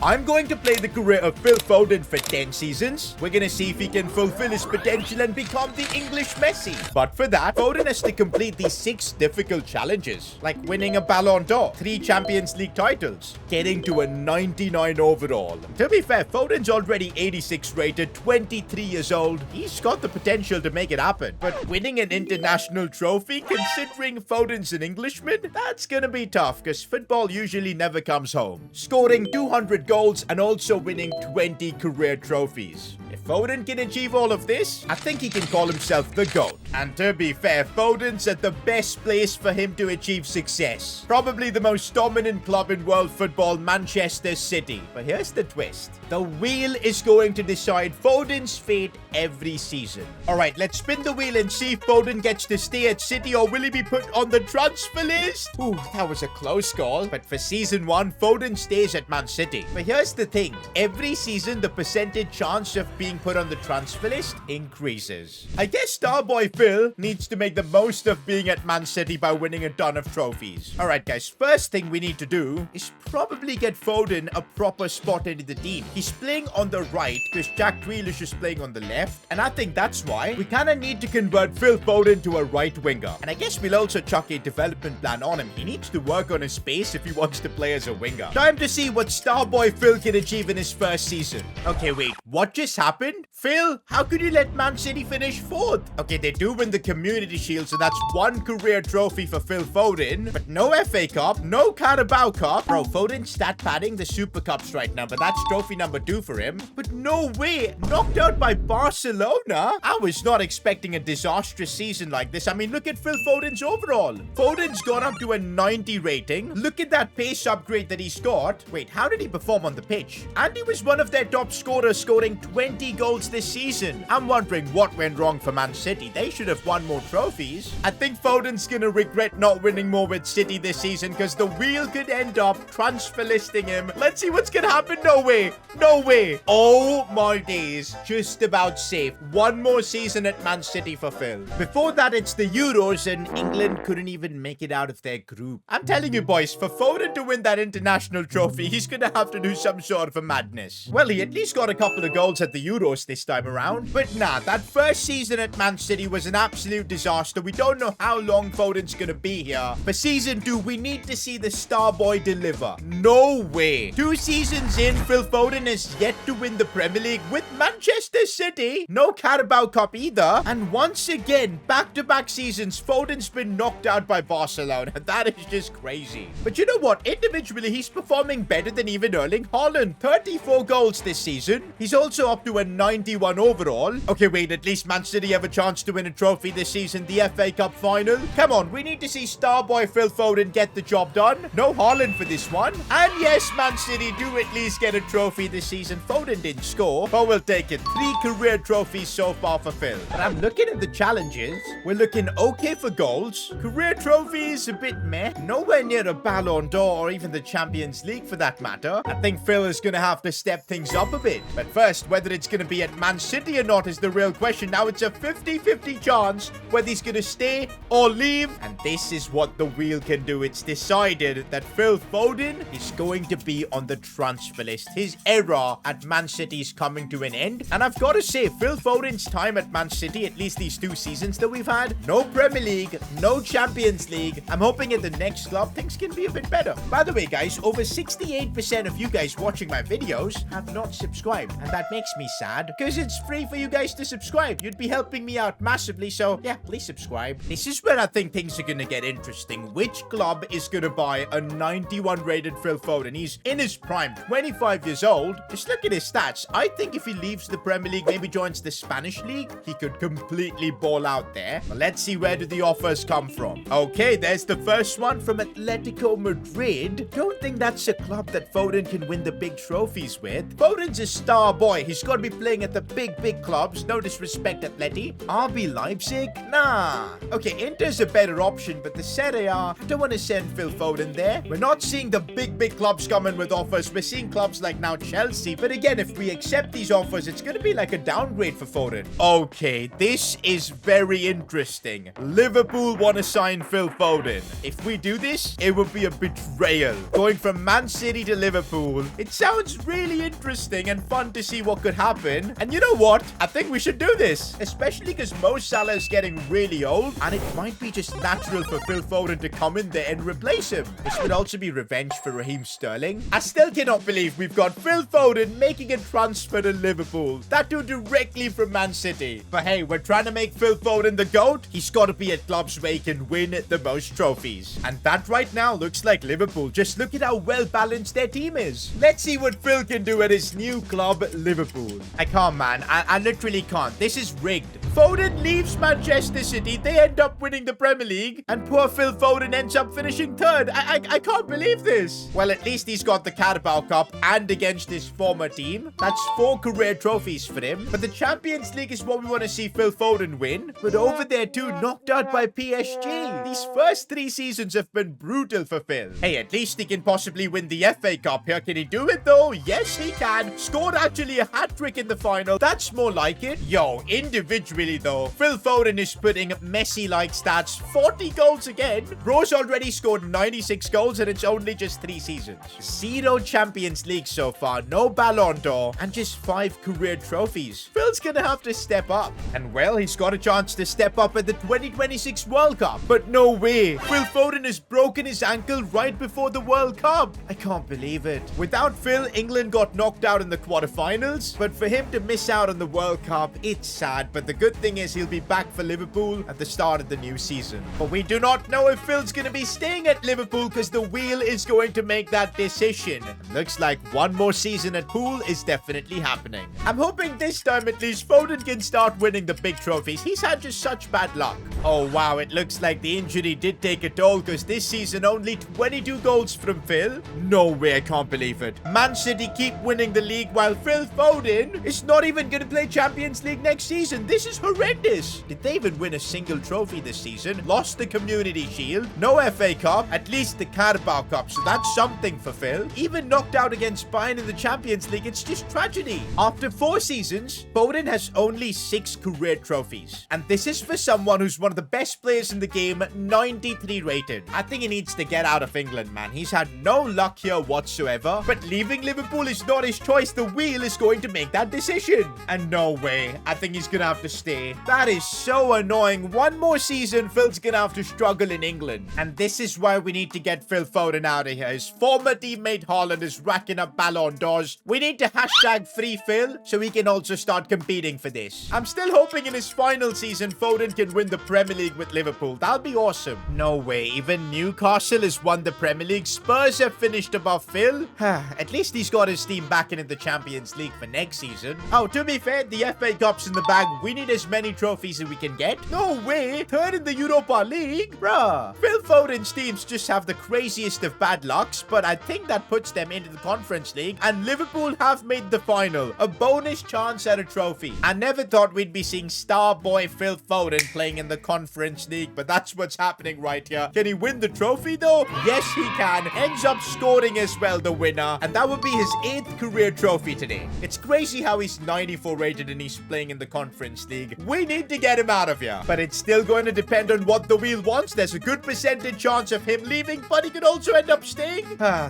I'm going to play the career of Phil Foden for 10 seasons. We're going to see if he can fulfill his potential and become the English Messi. But for that, Foden has to complete these 6 difficult challenges, like winning a Ballon d'Or, 3 Champions League titles, getting to a 99 overall. To be fair, Foden's already 86 rated, 23 years old. He's got the potential to make it happen. But winning an international trophy, considering Foden's an Englishman, that's going to be tough because football usually never comes home. Scoring 200 goals and also winning 20 career trophies. If Foden can achieve all of this, I think he can call himself the GOAT. And to be fair, Foden's at the best place for him to achieve success. Probably the most dominant club in world football, Manchester City. But here's the twist. The wheel is going to decide Foden's fate every season. Alright, let's spin the wheel and see if Foden gets to stay at City or will he be put on the transfer list? Ooh, that was a close call. But for season 1, Foden stays at Man City. But here's the thing. Every season, the percentage chance of being put on the transfer list increases. I guess Starboy Phil needs to make the most of being at Man City by winning a ton of trophies. Alright guys, first thing we need to do is probably get Foden a proper spot into the team. He's playing on the right because Jack Grealish is playing on the left, and I think that's why we kind of need to convert Phil Foden to a right winger. And I guess we'll also chuck a development plan on him. He needs to work on his pace if he wants to play as a winger. Time to see what Starboy Phil can achieve in his first season. Okay, wait, what just happened? Phil, how could you let Man City finish 4th? Okay, they do win the Community Shield, so that's 1 career trophy for Phil Foden, but no FA Cup, no Carabao Cup. Bro, Foden's stat padding the Super Cups right now, but that's trophy number 2 for him. But no way, knocked out by Barcelona? I was not expecting a disastrous season like this. I mean, look at Phil Foden's overall. Foden's gone up to a 90 rating. Look at that pace upgrade that he's got. Wait, how did he perform on the pitch? And he was one of their top scorers, scoring 20 goals this season. I'm wondering what went wrong for Man City. They should have won more trophies. I think Foden's gonna regret not winning more with City this season because the wheel could end up transfer listing him. Let's see what's gonna happen. No way. No way. Oh my days. Just about safe. 1 more season at Man City for Phil. Before that, it's the Euros and England couldn't even make it out of their group. I'm telling you boys, for Foden to win that international trophy, he's gonna have to do some sort of a madness. Well, he at least got a couple of goals at the Euros this time around. But nah, that first season at Man City was an absolute disaster. We don't know how long Foden's gonna be here. For season 2, we need to see the star boy deliver. No way. 2 seasons in, Phil Foden has yet to win the Premier League with Manchester City. No Carabao Cup either. And once again, back-to-back seasons, Foden's been knocked out by Barcelona. That is just crazy. But you know what? Individually, he's performing better than even Erling Haaland. 34 goals this season. He's also up to a 91 overall. Okay, wait, at least Man City have a chance to win a trophy this season, the FA Cup final. Come on, we need to see Starboy Phil Foden get the job done. No Haaland for this one. And yes, Man City do at least get a trophy this season. Foden didn't score, but we'll take it. 3 career trophies so far for Phil. But I'm looking at the challenges. We're looking okay for goals. Career trophies, a bit meh. Nowhere near a Ballon d'Or or even the Champions League for that matter. I think Phil is going to have to step things up a bit. But first, whether it's going to be at Man City or not is the real question. Now it's a 50-50 chance whether he's going to stay or leave. And this is what the wheel can do. It's decided that Phil Foden is going to be on the transfer list. His era at Man City is coming to an end. And I've got to say, Phil Foden's time at Man City, at least these 2 seasons that we've had, no Premier League, no Champions League. I'm hoping at the next club, things can be a bit better. By the way, guys, over 68% of you guys watching my videos have not subscribed. And that makes me sad because it's free for you guys to subscribe. You'd be helping me out massively. So yeah, please subscribe. This is where I think things are going to get interesting. Which club is going to buy a 91 rated Phil Foden? He's in his prime, 25 years old. Just look at his stats. I think if he leaves the Premier League, maybe joins the Spanish League, he could completely ball out there. But let's see, where do the offers come from? Okay, there's the first one from Atletico Madrid. Don't think that's a club that Foden can win the big trophies with. Foden's a star boy. He's got to be playing at the the big clubs. No disrespect, Atleti. RB Leipzig? Nah. Okay, Inter's a better option, but the Serie A, I don't want to send Phil Foden there. We're not seeing the big clubs coming with offers. We're seeing clubs like now Chelsea. But again, if we accept these offers, it's going to be like a downgrade for Foden. Okay, this is very interesting. Liverpool want to sign Phil Foden. If we do this, it would be a betrayal. Going from Man City to Liverpool. It sounds really interesting and fun to see what could happen. And you know what? I think we should do this. Especially because Mo Salah is getting really old. And it might be just natural for Phil Foden to come in there and replace him. This would also be revenge for Raheem Sterling. I still cannot believe we've got Phil Foden making a transfer to Liverpool. That dude directly from Man City. But hey, we're trying to make Phil Foden the GOAT. He's got to be at clubs where he can win the most trophies. And that right now looks like Liverpool. Just look at how well balanced their team is. Let's see what Phil can do at his new club, Liverpool. I can't, man. I literally can't. This is rigged. Foden leaves Manchester City. They end up winning the Premier League. And poor Phil Foden ends up finishing third. I can't believe this. Well, at least he's got the Carabao Cup and against his former team. That's 4 career trophies for him. But the Champions League is what we want to see Phil Foden win. But over there too, knocked out by PSG. These first 3 seasons have been brutal for Phil. Hey, at least he can possibly win the FA Cup here. Can he do it though? Yes, he can. Scored actually a hat-trick in the final. That's more like it. Yo, individually though, Phil Foden is putting Messi-like stats. 40 goals again. Bro's already scored 96 goals and it's only just 3 seasons. 0 Champions League so far. No Ballon d'Or. And just 5 career trophies. Phil's gonna have to step up. And well, he's got a chance to step up at the 2026 World Cup. But no way. Phil Foden has broken his ankle right before the World Cup. I can't believe it. Without Phil, England got knocked out in the quarterfinals. But for him to miss out on the World Cup, it's sad. But the good thing is he'll be back for Liverpool at the start of the new season. But we do not know if Phil's going to be staying at Liverpool because the wheel is going to make that decision. Looks like one more season at Pool is definitely happening. I'm hoping this time at least Foden can start winning the big trophies. He's had just such bad luck. Oh wow, it looks like the injury did take a toll because this season only 22 goals from Phil. No way, I can't believe it. Man City keep winning the league while Phil Foden is not even going to play Champions League next season. This is horrendous. Did they even win a single trophy this season? Lost the Community Shield. No FA Cup. At least the Carabao Cup. So that's something for Phil. Even knocked out against Bayern in the Champions League. It's just tragedy. After 4 seasons, Foden has only 6 career trophies. And this is for someone who's one of the best players in the game, 93 rated. I think he needs to get out of England, man. He's had no luck here whatsoever. But leaving Liverpool is not his choice. The wheel is going to make that decision. And no way. I think he's going to have to stay. That is so annoying. One more season, Phil's going to have to struggle in England. And this is why we need to get Phil Foden out of here. His former teammate Haaland is racking up Ballon d'Ors. We need to hashtag free Phil so he can also start competing for this. I'm still hoping in his final season, Foden can win the Premier League with Liverpool. That'll be awesome. No way. Even Newcastle has won the Premier League. Spurs have finished above Phil. At least he's got his team back in the Champions League for next season. Oh, to be fair, the FA Cup's in the bag. We need as many trophies as we can get. No way. 3rd in the Europa League? Bruh. Phil Foden's teams just have the craziest of bad lucks, but I think that puts them into the Conference League, and Liverpool have made the final. A bonus chance at a trophy. I never thought we'd be seeing star boy Phil Foden playing in the Conference League, but that's what's happening right here. Can he win the trophy though? Yes, he can. Ends up scoring as well, the winner, and that would be his 8th career trophy today. It's crazy how he's 94 rated and he's playing in the Conference League. We need to get him out of here, but it's still going to depend on what the wheel wants. There's a good percentage chance of him leaving, but he could also end up staying.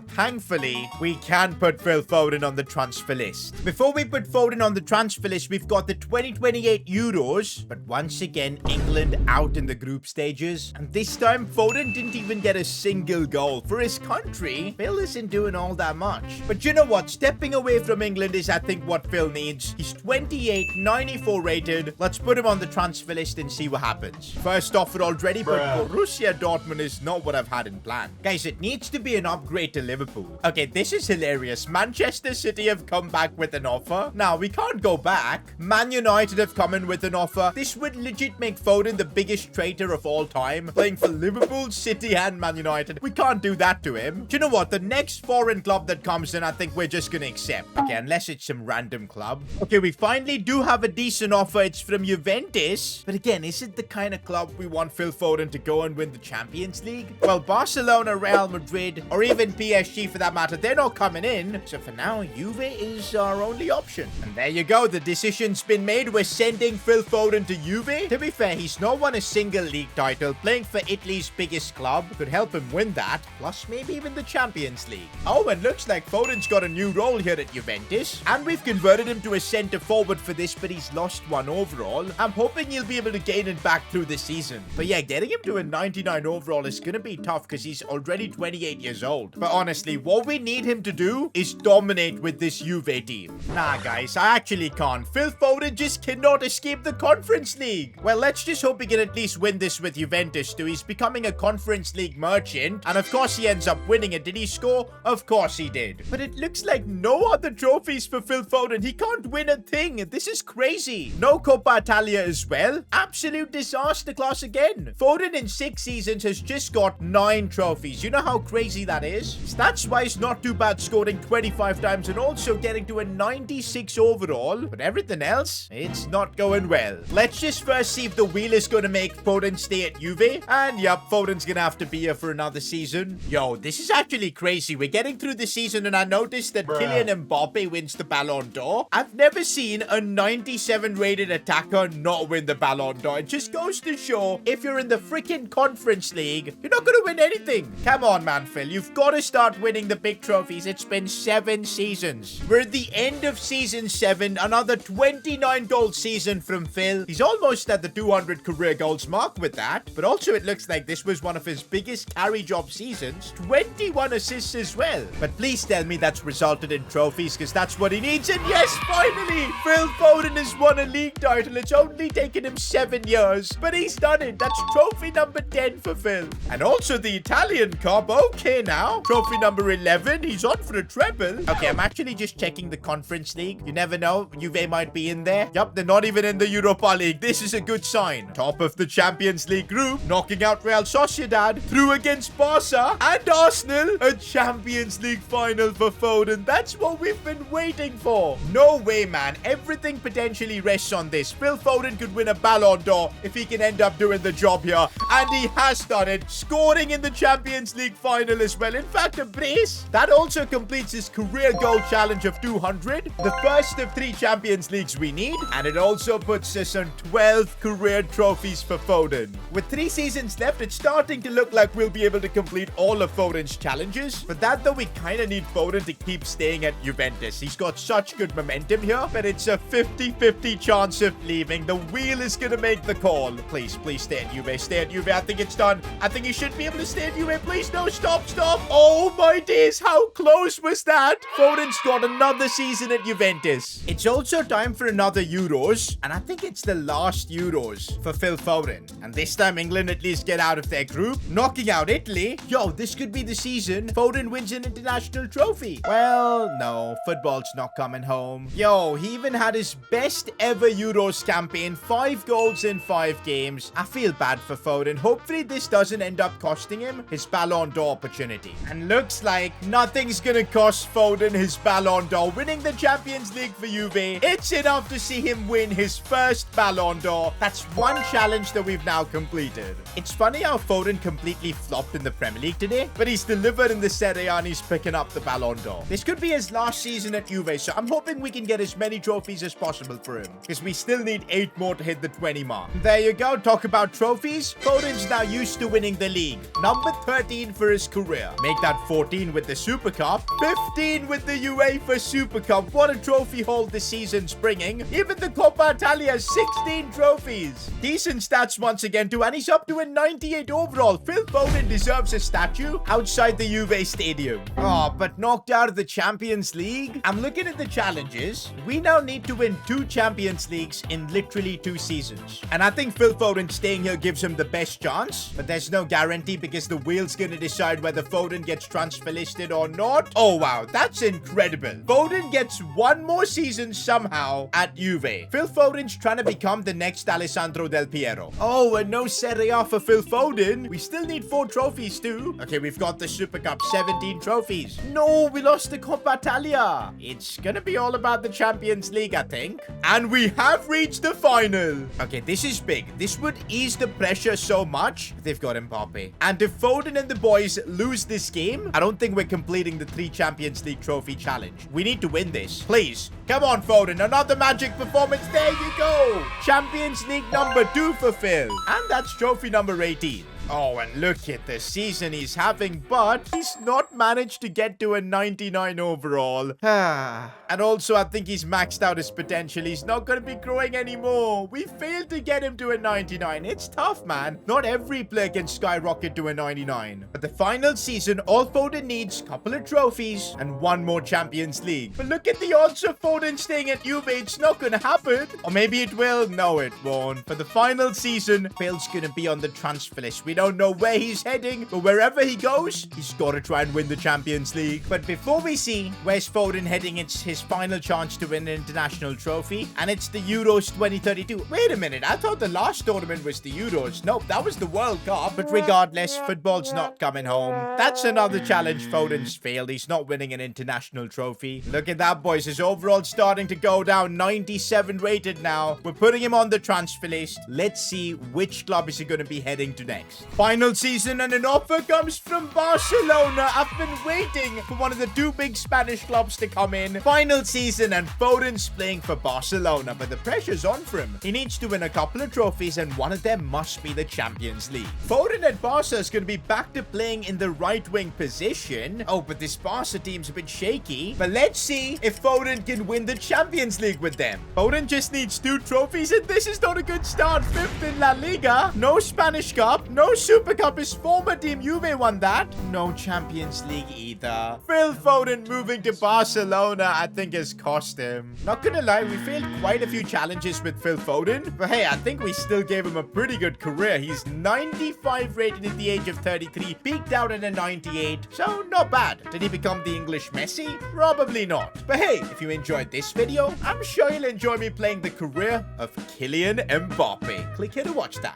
Thankfully, we can put Phil Foden on the transfer list. Before we put Foden on the transfer list, we've got the 2028 Euros, but once again, England out in the group stages, and this time Foden didn't even get a single goal. For his country, Phil isn't doing all that much. But you know what? Stepping away from England is, I think, what Phil needs. He's 28, 94 rated. Let's put him on the transfer list and see what happens. First offer already, but Borussia Dortmund is not what I've had in plan. Guys, it needs to be an upgrade to Liverpool. Okay, this is hilarious. Manchester City have come back with an offer. Now, we can't go back. Man United have come in with an offer. This would legit make Foden the biggest traitor of all time, playing for Liverpool, City, and Man United. We can't do that to him. Do you know what? The next foreign club that comes in, I think we're just gonna accept. Okay, unless it's some random club. Okay, we finally do have a decent offer. It's from Juventus. But again, is it the kind of club we want Phil Foden to go and win the Champions League? Well, Barcelona, Real Madrid, or even PSG for that matter, they're not coming in. So for now, Juve is our only option. And there you go. The decision's been made. We're sending Phil Foden to Juve. To be fair, he's not won a single league title. Playing for Italy's biggest club could help him win that. Plus, maybe even the Champions League. Oh, and looks like Foden's got a new role here at Juventus. And we've converted him to a centre forward for this, but he's lost one overall. I'm hoping he'll be able to gain it back through the season. But yeah, getting him to a 99 overall is going to be tough because he's already 28 years old. But honestly, what we need him to do is dominate with this Juve team. Nah, guys, I actually can't. Phil Foden just cannot escape the Conference League. Well, let's just hope he can at least win this with Juventus too. He's becoming a Conference League merchant. And of course, he ends up winning it. Did he score? Of course he did. But it looks like no other trophies for Phil Foden. He can't win a thing. This is crazy. No Coppa Italia as well. Absolute disaster class again. Foden in 6 seasons has just got 9 trophies. You know how crazy that is? Stats-wise, not too bad, scoring 25 times and also getting to a 96 overall. But everything else, it's not going well. Let's just first see if the wheel is going to make Foden stay at Juve. And yep, Foden's going to have to be here for another season. Yo, this is actually crazy. We're getting through the season and I noticed that Kylian Mbappe wins the Ballon d'Or. I've never seen a 97 rated attacker not win the Ballon d'Or. It just goes to show if you're in the freaking Conference League, you're not going to win anything. Come on, man, Phil. You've got to start winning the big trophies. It's been 7 seasons. We're at the end of season 7. Another 29 goal season from Phil. He's almost at the 200 career goals mark with that. But also it looks like this was one of his biggest carry job seasons. 21 assists as well. But please tell me that's resulted in trophies because that's what he needs. And yes, finally, Phil Foden has won a league title. It's only taken him 7 years, but he's done it. That's trophy number 10 for Phil. And also the Italian Cup. Okay, now trophy number 11. He's on for a treble. Okay, I'm actually just checking the Conference League. You never know, Juve might be in there. Yup, they're not even in the Europa League. This is a good sign. Top of the Champions League group, knocking out Real Sociedad, through against Barca and Arsenal. A Champions League final for Foden. That's what we've been waiting for. No way, man. Everything potentially rests on this. Phil Foden could win a Ballon d'Or if he can end up doing the job here. And he has done it, scoring in the Champions League final as well. In fact, a brace. That also completes his career goal challenge of 200. The first of 3 Champions Leagues we need. And it also puts us on 12 career trophies for Foden. With 3 seasons left, it's starting to look like we'll be able to complete all of Foden's challenges. For that, though, we kind of need Foden to keep staying at Juventus. He's got such good momentum here, but it's a 50-50 chance of leaving. The wheel is going to make the call. Please, please stay at Juve. Stay at Juve. I think it's done. I think he should be able to stay at Juve. Please, no, stop, stop. Oh, my days. How close was that? Foden's got another season at Juventus. It's also time for another Euros, and I think it's the last Euros for Phil Foden. And this time, England at least get out of their group, knocking out Italy. Yo, this could be the season Foden wins an international trophy. Well, no, football's not coming home. Yo, he even had his best ever Euros campaign, 5 goals in 5 games. I feel bad for Foden. Hopefully this doesn't end up costing him his Ballon d'Or opportunity. And looks like nothing's gonna cost Foden his Ballon d'Or. Winning the Champions League for Juve, it's enough to see him win his first Ballon d'Or. That's one challenge that we've now completed. It's funny how Foden completely flopped in the Premier League today, but he's delivered in the Serie A and he's picking up the Ballon d'Or. This could be his last season at Juve, so I'm hoping we can get as many trophies as possible for him, because we still need 8 more to hit the 20 mark. There you go. Talk about trophies. Foden's now used to winning the league. Number 13 for his career. Make that 14 with the Super Cup, 15 with the UEFA Super Cup. What a trophy haul this season's bringing. Even the Coppa Italia, 16 trophies. Decent stats once again too, and he's up to a 98 overall. Phil Foden deserves a statue outside the Juve stadium. Oh, but knocked out of the Champions League? I'm looking at the challenges. We now need to win 2 Champions Leagues in literally 2 seasons. And I think Phil Foden staying here gives him the best chance, but there's no guarantee because the wheel's gonna decide whether Foden gets transfer listed or not. Oh wow, that's incredible. Foden gets 1 more season somehow at Juve. Phil Foden's trying to become the next Alessandro Del Piero. Oh, and no Serie A for Phil Foden. We still need 4 trophies too. Okay, we've got the Super Cup, 17 trophies. No, we lost the Coppa Italia. It's gonna be all about the Champions League, I think. And we have reached the final. Okay, this is big. This would ease the pressure so much. They've got Mbappe. And if Foden and the boys lose this game, I don't think we're completing the 3 Champions League trophy challenge. We need to win this. Please. Come on, Foden. Another magic performance. There you go. Champions League number 2 for Phil. And that's trophy number 18. Oh, and look at the season he's having, but he's not managed to get to a 99 overall. And also, I think he's maxed out his potential. He's not going to be growing anymore. We failed to get him to a 99. It's tough, man. Not every player can skyrocket to a 99. But the final season, all Foden needs, couple of trophies and 1 more Champions League. But look at the odds of Foden staying at Juve. It's not going to happen. Or maybe it will. No, it won't. For the final season, Phil's going to be on the transfer list. We don't know where he's heading, but wherever he goes, he's got to try and win the Champions League. But before we see where's Foden heading, it's his final chance to win an international trophy, and it's the Euros 2032. Wait a minute, I thought the last tournament was the Euros. Nope, that was the World Cup. But regardless, football's not coming home. That's another challenge Foden's failed. He's not winning an international trophy. Look at that, boys. His overall starting to go down. 97 rated now. We're putting him on the transfer list. Let's see which club is he going to be heading to next. Final season, and an offer comes from Barcelona. I've been waiting for one of the 2 big Spanish clubs to come in. Final season, and Foden's playing for Barcelona, but the pressure's on for him. He needs to win a couple of trophies, and one of them must be the Champions League. Foden at Barca is going to be back to playing in the right-wing position. Oh, but this Barca team's a bit shaky. But let's see if Foden can win the Champions League with them. Foden just needs 2 trophies, and this is not a good start. 5th in La Liga. No Spanish Cup. No Super Cup. His former team Juve won that. No Champions League either. Phil Foden moving to Barcelona, I think, has cost him. Not gonna lie, we failed quite a few challenges with Phil Foden, but hey, I think we still gave him a pretty good career. He's 95 rated at the age of 33, peaked out at a 98, so not bad. Did he become the English Messi? Probably not. But hey, if you enjoyed this video, I'm sure you'll enjoy me playing the career of Kylian Mbappe. Click here to watch that.